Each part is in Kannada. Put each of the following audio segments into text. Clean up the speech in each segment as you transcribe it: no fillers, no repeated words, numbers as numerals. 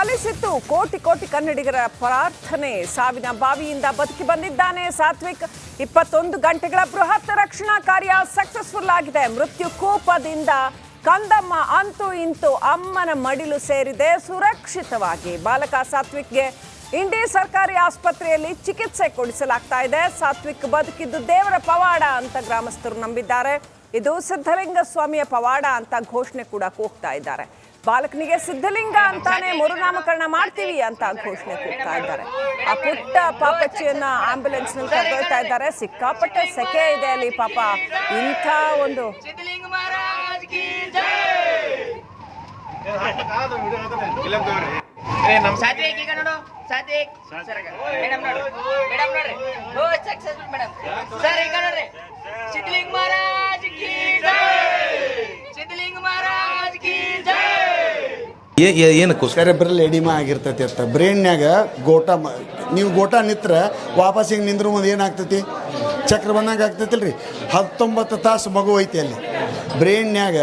ಫಲಿಸಿತು. ಕೋಟಿ ಕೋಟಿ ಕನ್ನಡಿಗರ ಪ್ರಾರ್ಥನೆ. ಸಾವಿನ ಬಾವಿಯಿಂದ ಬದುಕಿ ಬಂದಿದ್ದಾನೆ ಸಾತ್ವಿಕ್. 21 ಗಂಟೆಗಳ ಬೃಹತ್ ರಕ್ಷಣಾ ಕಾರ್ಯ ಸಕ್ಸಸ್ಫುಲ್ ಆಗಿದೆ. ಮೃತ್ಯು ಕೂಪದಿಂದ ಕಂದಮ್ಮ ಅಂತೂ ಇಂತೂ ಅಮ್ಮನ ಮಡಿಲು ಸೇರಿದೆ ಸುರಕ್ಷಿತವಾಗಿ. ಬಾಲಕ ಸಾತ್ವಿಕ್ಗೆ ಇಂಡಿ ಸರ್ಕಾರಿ ಆಸ್ಪತ್ರೆಯಲ್ಲಿ ಚಿಕಿತ್ಸೆ ಕೊಡಿಸಲಾಗ್ತಾ ಇದೆ. ಸಾತ್ವಿಕ್ ಬದುಕಿದ್ದು ದೇವರ ಪವಾಡ ಅಂತ ಗ್ರಾಮಸ್ಥರು ನಂಬಿದ್ದಾರೆ. ಇದು ಸಿದ್ಧಲಿಂಗ ಸ್ವಾಮಿಯ ಪವಾಡ ಅಂತ ಘೋಷಣೆ ಕೂಡ ಕೂಗ್ತಾ ಇದ್ದಾರೆ. ಬಾಲಕನಿಗೆ ಸಿದ್ಧಲಿಂಗ ಅಂತಾನೆ ಮರುನಾಮಕರಣ ಮಾಡ್ತೀವಿ ಅಂತ ಘೋಷಣೆ ಕೂಗ್ತಾ ಇದ್ದಾರೆ. ಆ ಪುಟ್ಟ ಪಾಪಚ್ಚಿಯನ್ನ ಆಂಬ್ಯುಲೆನ್ಸ್ ನಲ್ಲಿ ಕರೆದೊಯ್ತಾ ಇದ್ದಾರೆ. ಸಿಕ್ಕಾಪಟ್ಟೆ ಸೆಕೆ ಇದೆ ಅಲ್ಲಿ ಪಾಪ. ಇಂಥ ಒಂದು ಏನಕ್ಕೆ ಸೆರೆಬ್ರಲ್ ಎಡಿಮಾ ಆಗಿರ್ತೈತಿ ಅಂತ ಬ್ರೈನ್ಯಾಗ ಗೋಟಾ ನೀವು ಗೋಟಾ ನಿತ್ರ ವಾಪಸ್ ಹಿಂಗೆ ನಿಂದ್ರು ಮುಂದೆ ಏನಾಗ್ತೈತಿ ಚಕ್ರ ಬಂದಂಗೆ ಆಗ್ತೈತಿಲ್ರಿ. 19 ತಾಸು ಮಗು ಐತಿ ಅಲ್ಲಿ ಬ್ರೈನ್ಯಾಗ.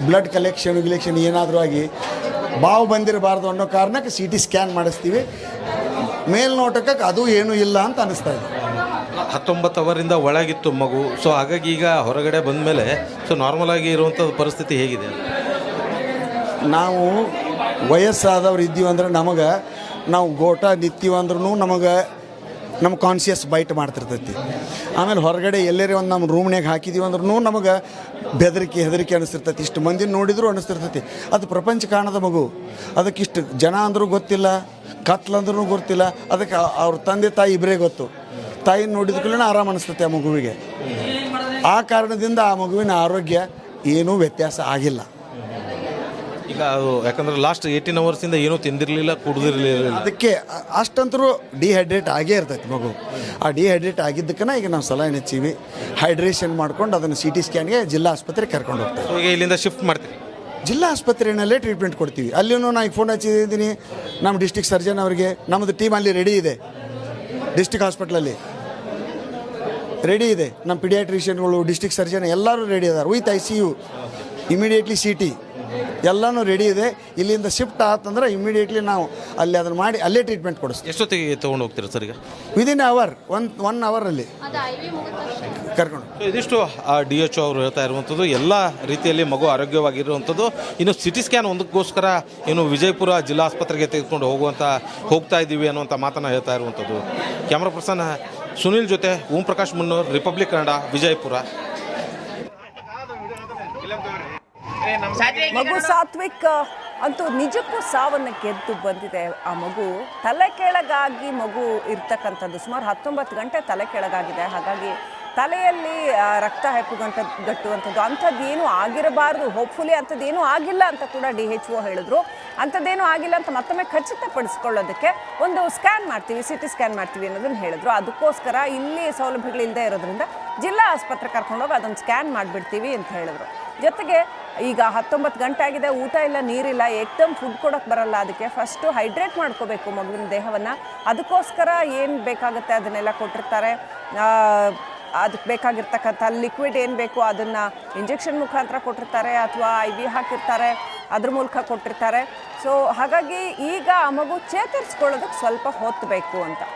ಬ್ಲಡ್ ಕಲೆಕ್ಷನ್ ಏನಾದರೂ ಆಗಿ ಬಾವು ಬಂದಿರಬಾರ್ದು ಅನ್ನೋ ಕಾರಣಕ್ಕೆ CT ಸ್ಕ್ಯಾನ್ ಮಾಡಿಸ್ತೀವಿ. ಮೇಲ್ನೋಟಕ್ಕೆ ಅದು ಏನೂ ಇಲ್ಲ ಅಂತ ಅನ್ನಿಸ್ತಾ ಇದೆ. 19 ಅವರಿಂದ ಒಳಗಿತ್ತು ಮಗು. ಸೊ ಹಾಗಾಗಿ ಈಗ ಹೊರಗಡೆ ಬಂದ ಮೇಲೆ ಸೊ ನಾರ್ಮಲ್ ಆಗಿ ಇರುವಂಥ ಪರಿಸ್ಥಿತಿ ಹೇಗಿದೆ? ನಾವು ವಯಸ್ಸಾದವ್ರು ಇದ್ದೀವಿ ಅಂದ್ರೆ ನಾವು ಗೋಟಾ ನಿತ್ತೀವಿ ಅಂದ್ರೂ ನಮ್ಮ ಕಾನ್ಷಿಯಸ್ ಬೈಟ್ ಮಾಡ್ತಿರ್ತೈತಿ. ಆಮೇಲೆ ಹೊರಗಡೆ ಎಲ್ಲರೇ ಒಂದು ನಮ್ಮ ರೂಮ್ನಾಗ ಹಾಕಿದ್ದೀವಿ ಅಂದ್ರೂ ನಮಗೆ ಹೆದರಿಕೆ ಅನಿಸ್ತಿರ್ತೈತಿ. ಇಷ್ಟು ಮಂದಿನ ನೋಡಿದ್ರು ಅನಿಸ್ತಿರ್ತೈತಿ. ಅದು ಪ್ರಪಂಚ ಕಾಣದ ಮಗು. ಅದಕ್ಕೆ ಇಷ್ಟು ಜನ ಅಂದರೂ ಗೊತ್ತಿಲ್ಲ, ಕತ್ಲಂದ್ರೂ ಗೊತ್ತಿಲ್ಲ. ಅದಕ್ಕೆ ಅವ್ರ ತಂದೆ ತಾಯಿ ಇಬ್ಬರೇ ಗೊತ್ತು. ತಾಯಿನ ನೋಡಿದ ಕೂಡಲೇ ಆರಾಮ ಅನಿಸ್ತೈತಿ ಆ ಮಗುವಿಗೆ. ಆ ಕಾರಣದಿಂದ ಆ ಮಗುವಿನ ಆರೋಗ್ಯ ಏನೂ ವ್ಯತ್ಯಾಸ ಆಗಿಲ್ಲ. ಈಗ ಅದು ಯಾಕಂದ್ರೆ ಲಾಸ್ಟ್ 18 ಅವರ್ಸಿಂದ ಏನೂ ತಿಂದಿರಲಿಲ್ಲ, ಕುಡಿದಿರಲಿಲ್ಲ. ಅದಕ್ಕೆ ಅಷ್ಟಂತರೂ ಡಿಹೈಡ್ರೇಟ್ ಆಗೇ ಇರ್ತೈತೆ ಮಗು. ಆ ಡಿಹೈಡ್ರೇಟ್ ಆಗಿದ್ದಕ್ಕನ ಈಗ ನಾವು ಸಲಹೆ ಹಚ್ಚೀವಿ. ಹೈಡ್ರೇಷನ್ ಮಾಡ್ಕೊಂಡು ಅದನ್ನು CT ಸ್ಕ್ಯಾನ್ಗೆ ಜಿಲ್ಲಾ ಆಸ್ಪತ್ರೆಗೆ ಕರ್ಕೊಂಡು ಹೋಗ್ತೀವಿ. ಈಗ ಇಲ್ಲಿಂದ ಶಿಫ್ಟ್ ಮಾಡ್ತೀವಿ, ಜಿಲ್ಲಾ ಆಸ್ಪತ್ರೆಯಲ್ಲೇ ಟ್ರೀಟ್ಮೆಂಟ್ ಕೊಡ್ತೀವಿ. ಅಲ್ಲಿಯೂ ನಾನು ಫೋನ್ ಹಚ್ಚಿದ್ದೀನಿ ನಮ್ಮ ಡಿಸ್ಟಿಕ್ ಸರ್ಜನ್ ಅವರಿಗೆ. ನಮ್ಮದು ಟೀಮ್ ಅಲ್ಲಿ ರೆಡಿ ಇದೆ, ಡಿಸ್ಟಿಕ್ ಹಾಸ್ಪಿಟ್ಲಲ್ಲಿ ರೆಡಿ ಇದೆ. ನಮ್ಮ ಪಿಡಿಯಾಟ್ರಿಷಿಯನ್ಗಳು, ಡಿಸ್ಟಿಕ್ ಸರ್ಜನ್ ಎಲ್ಲರೂ ರೆಡಿ ಇದ್ದಾರೆ. ವಿತ್ ICU, ಇಮಿಡಿಯೇಟ್ಲಿ CT ಎಲ್ಲನೂ ರೆಡಿ ಇದೆ. ಇಲ್ಲಿಂದ ಶಿಫ್ಟ್ ಆತಂದ್ರೆ ಇಮಿಡಿಯೇಟ್ಲಿ ನಾವು ಅಲ್ಲಿ ಅದನ್ನು ಮಾಡಿ ಅಲ್ಲೇ ಟ್ರೀಟ್ಮೆಂಟ್ ಕೊಡಿಸ್ತೀವಿ. ಎಷ್ಟೊತ್ತಿಗೆ ತೊಗೊಂಡು ಹೋಗ್ತೀರಾ ಸರ್? ಈಗ ವಿದಿನ್ ಅವರ್, ಒನ್ ಅವರಲ್ಲಿ ಕರ್ಕೊಂಡು. ಇದಿಷ್ಟು DHO ಅವರು ಹೇಳ್ತಾ ಇರುವಂಥದ್ದು. ಎಲ್ಲ ರೀತಿಯಲ್ಲಿ ಮಗು ಆರೋಗ್ಯವಾಗಿರುವಂಥದ್ದು. ಇನ್ನು CT ಸ್ಕ್ಯಾನ್ ಒಂದಕ್ಕೋಸ್ಕರ ಏನು ವಿಜಯಪುರ ಜಿಲ್ಲಾ ಆಸ್ಪತ್ರೆಗೆ ತೆಗೆದುಕೊಂಡು ಹೋಗ್ತಾ ಇದ್ದೀವಿ ಅನ್ನುವಂಥ ಮಾತನ್ನು ಹೇಳ್ತಾ ಇರುವಂಥದ್ದು. ಕ್ಯಾಮ್ರಾ ಪರ್ಸನ್ ಸುನಿಲ್ ಜೊತೆ ಓಂ ಪ್ರಕಾಶ್ ಮುನ್ನೂರ್, ರಿಪಬ್ಲಿಕ್ ಕನ್ನಡ, ವಿಜಯಪುರ. ಮಗು ಸಾತ್ವಿಕ್ ಅಂತೂ ನಿಜಕ್ಕೂ ಸಾವನ್ನು ಗೆದ್ದು ಬಂದಿದೆ. ಆ ಮಗು ತಲೆ ಕೆಳಗಾಗಿ ಮಗು ಇರ್ತಕ್ಕಂಥದ್ದು ಸುಮಾರು 19 ಗಂಟೆ ತಲೆ ಕೆಳಗಾಗಿದೆ. ಹಾಗಾಗಿ ತಲೆಯಲ್ಲಿ ರಕ್ತ ಹೆಪ್ಪುಗಟ್ಟುವಂಥದ್ದು ಅಂಥದ್ದೇನೂ ಆಗಿರಬಾರ್ದು. ಹೋಪ್ಫುಲಿ ಅಂಥದ್ದೇನೂ ಆಗಿಲ್ಲ ಅಂತ ಕೂಡ DHO ಹೇಳಿದ್ರು. ಅಂಥದ್ದೇನೂ ಆಗಿಲ್ಲ ಅಂತ ಮತ್ತೊಮ್ಮೆ ಖಚಿತಪಡಿಸ್ಕೊಳ್ಳೋದಕ್ಕೆ ಒಂದು ಸ್ಕ್ಯಾನ್ ಮಾಡ್ತೀವಿ, CT ಸ್ಕ್ಯಾನ್ ಮಾಡ್ತೀವಿ ಅನ್ನೋದನ್ನು ಹೇಳಿದ್ರು. ಅದಕ್ಕೋಸ್ಕರ ಇಲ್ಲಿ ಸೌಲಭ್ಯಗಳಿಲ್ಲದೆ ಇರೋದ್ರಿಂದ ಜಿಲ್ಲಾ ಆಸ್ಪತ್ರೆ ಕರ್ಕೊಂಡೋಗಿ ಅದನ್ನು ಸ್ಕ್ಯಾನ್ ಮಾಡಿಬಿಡ್ತೀವಿ ಅಂತ ಹೇಳಿದ್ರು. ಜೊತೆಗೆ ಈಗ 19 ಗಂಟೆ ಆಗಿದೆ, ಊಟ ಇಲ್ಲ, ನೀರಿಲ್ಲ, ಏಕ್ದಮ್ ಫುಡ್ ಕೊಡೋಕ್ಕೆ ಬರಲ್ಲ. ಅದಕ್ಕೆ ಫಸ್ಟು ಹೈಡ್ರೇಟ್ ಮಾಡ್ಕೋಬೇಕು ಮಗುವಿನ ದೇಹವನ್ನು. ಅದಕ್ಕೋಸ್ಕರ ಏನು ಬೇಕಾಗುತ್ತೆ ಅದನ್ನೆಲ್ಲ ಕೊಟ್ಟಿರ್ತಾರೆ. ಅದಕ್ಕೆ ಬೇಕಾಗಿರ್ತಕ್ಕಂಥ ಲಿಕ್ವಿಡ್ ಏನು ಬೇಕು ಅದನ್ನು ಇಂಜೆಕ್ಷನ್ ಮುಖಾಂತರ ಕೊಟ್ಟಿರ್ತಾರೆ ಅಥವಾ IV ಹಾಕಿರ್ತಾರೆ, ಅದ್ರ ಮೂಲಕ ಕೊಟ್ಟಿರ್ತಾರೆ. ಸೊ ಹಾಗಾಗಿ ಈಗ ಆ ಮಗು ಚೇತರಿಸ್ಕೊಳ್ಳೋದಕ್ಕೆ ಸ್ವಲ್ಪ ಹೊತ್ತು ಬೇಕು ಅಂತ.